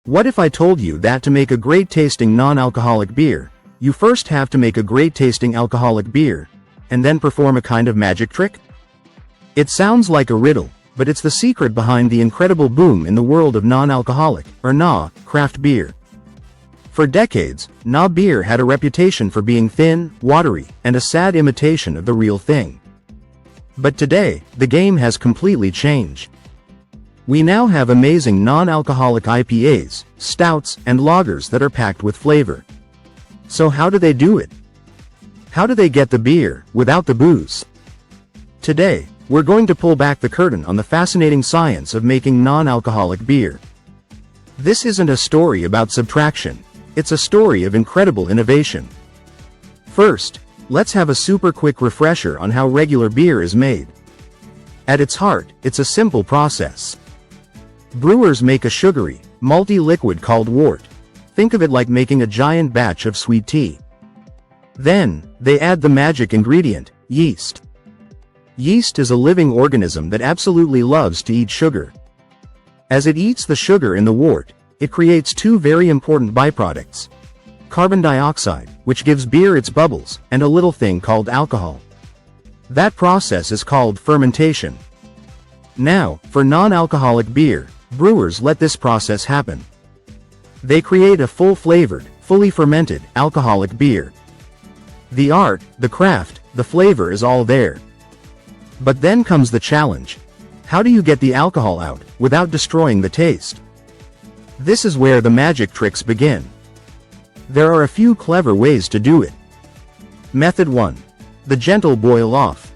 What if I told you that to make a great tasting non-alcoholic beer, you first have to make a great tasting alcoholic beer, and then perform a kind of magic trick? It sounds like a riddle, but it's the secret behind the incredible boom in the world of non-alcoholic, or NA, craft beer. For decades, NA beer had a reputation for being thin, watery, and a sad imitation of the real thing. But today, the game has completely changed. We now have amazing non-alcoholic IPAs, stouts, and lagers that are packed with flavor. So how do they do it? How do they get the beer, without the booze? Today, we're going to pull back the curtain on the fascinating science of making non-alcoholic beer. This isn't a story about subtraction, it's a story of incredible innovation. First, let's have a super quick refresher on how regular beer is made. At its heart, it's a simple process. Brewers make a sugary, malty liquid called wort. Think of it like making a giant batch of sweet tea. Then, they add the magic ingredient, yeast. Yeast is a living organism that absolutely loves to eat sugar. As it eats the sugar in the wort, it creates two very important byproducts: carbon dioxide, which gives beer its bubbles, and a little thing called alcohol. That process is called fermentation. Now, for non-alcoholic beer, brewers let this process happen. They create a full-flavored, fully fermented, alcoholic beer. The art, the craft, the flavor is all there. But then comes the challenge. How do you get the alcohol out, without destroying the taste? This is where the magic tricks begin. There are a few clever ways to do it. Method 1. The gentle boil off.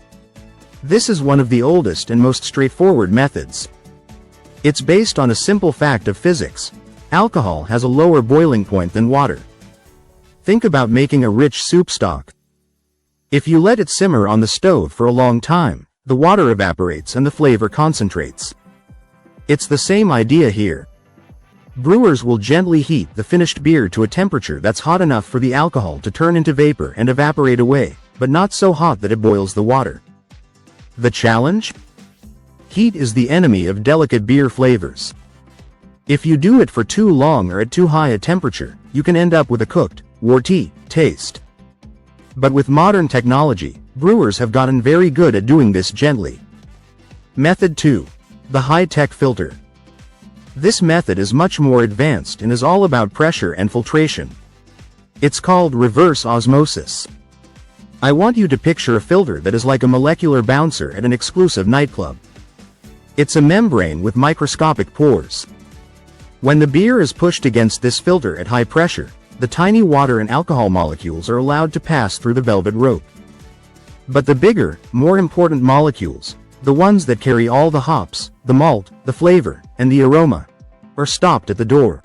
This is one of the oldest and most straightforward methods. It's based on a simple fact of physics. Alcohol has a lower boiling point than water. Think about making a rich soup stock. If you let it simmer on the stove for a long time, the water evaporates and the flavor concentrates. It's the same idea here. Brewers will gently heat the finished beer to a temperature that's hot enough for the alcohol to turn into vapor and evaporate away, but not so hot that it boils the water. The challenge? Heat is the enemy of delicate beer flavors. If you do it for too long or at too high a temperature, you can end up with a cooked, warty taste. But with modern technology, brewers have gotten very good at doing this gently. Method 2. The high-tech filter. This method is much more advanced and is all about pressure and filtration. It's called reverse osmosis. I want you to picture a filter that is like a molecular bouncer at an exclusive nightclub. It's a membrane with microscopic pores. When the beer is pushed against this filter at high pressure, the tiny water and alcohol molecules are allowed to pass through the velvet rope. But the bigger, more important molecules, the ones that carry all the hops, the malt, the flavor, and the aroma, are stopped at the door.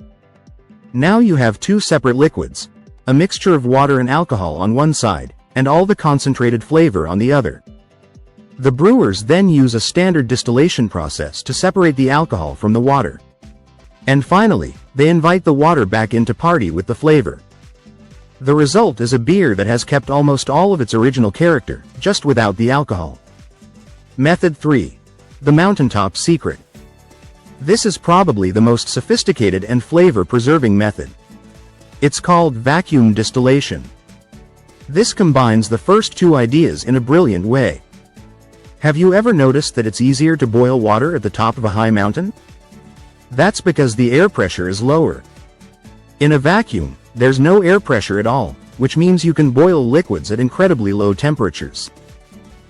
Now you have two separate liquids, a mixture of water and alcohol on one side, and all the concentrated flavor on the other. The brewers then use a standard distillation process to separate the alcohol from the water. And finally, they invite the water back in to party with the flavor. The result is a beer that has kept almost all of its original character, just without the alcohol. Method 3. The mountaintop secret. This is probably the most sophisticated and flavor-preserving method. It's called vacuum distillation. This combines the first two ideas in a brilliant way. Have you ever noticed that it's easier to boil water at the top of a high mountain? That's because the air pressure is lower. In a vacuum, there's no air pressure at all, which means you can boil liquids at incredibly low temperatures.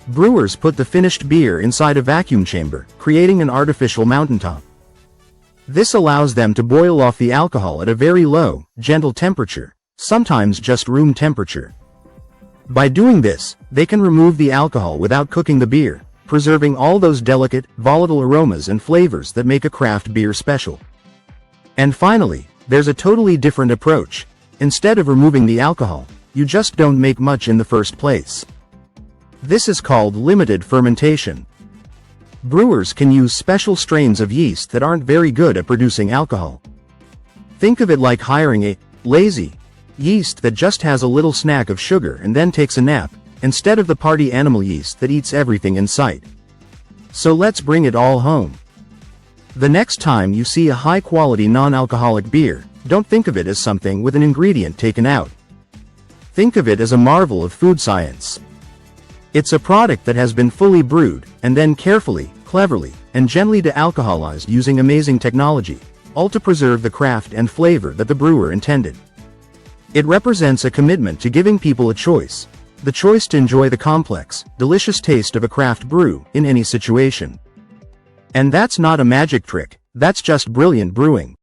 Brewers put the finished beer inside a vacuum chamber, creating an artificial mountaintop. This allows them to boil off the alcohol at a very low, gentle temperature, sometimes just room temperature. By doing this, they can remove the alcohol without cooking the beer, preserving all those delicate, volatile aromas and flavors that make a craft beer special. And finally, there's a totally different approach. Instead of removing the alcohol, you just don't make much in the first place. This is called limited fermentation. Brewers can use special strains of yeast that aren't very good at producing alcohol. Think of it like hiring a lazy yeast that just has a little snack of sugar and then takes a nap, instead of the party animal yeast that eats everything in sight. So let's bring it all home. The next time you see a high-quality non-alcoholic beer, don't think of it as something with an ingredient taken out. Think of it as a marvel of food science. It's a product that has been fully brewed, and then carefully, cleverly, and gently de-alcoholized using amazing technology, all to preserve the craft and flavor that the brewer intended. It represents a commitment to giving people a choice, the choice to enjoy the complex, delicious taste of a craft brew in any situation. And that's not a magic trick, that's just brilliant brewing.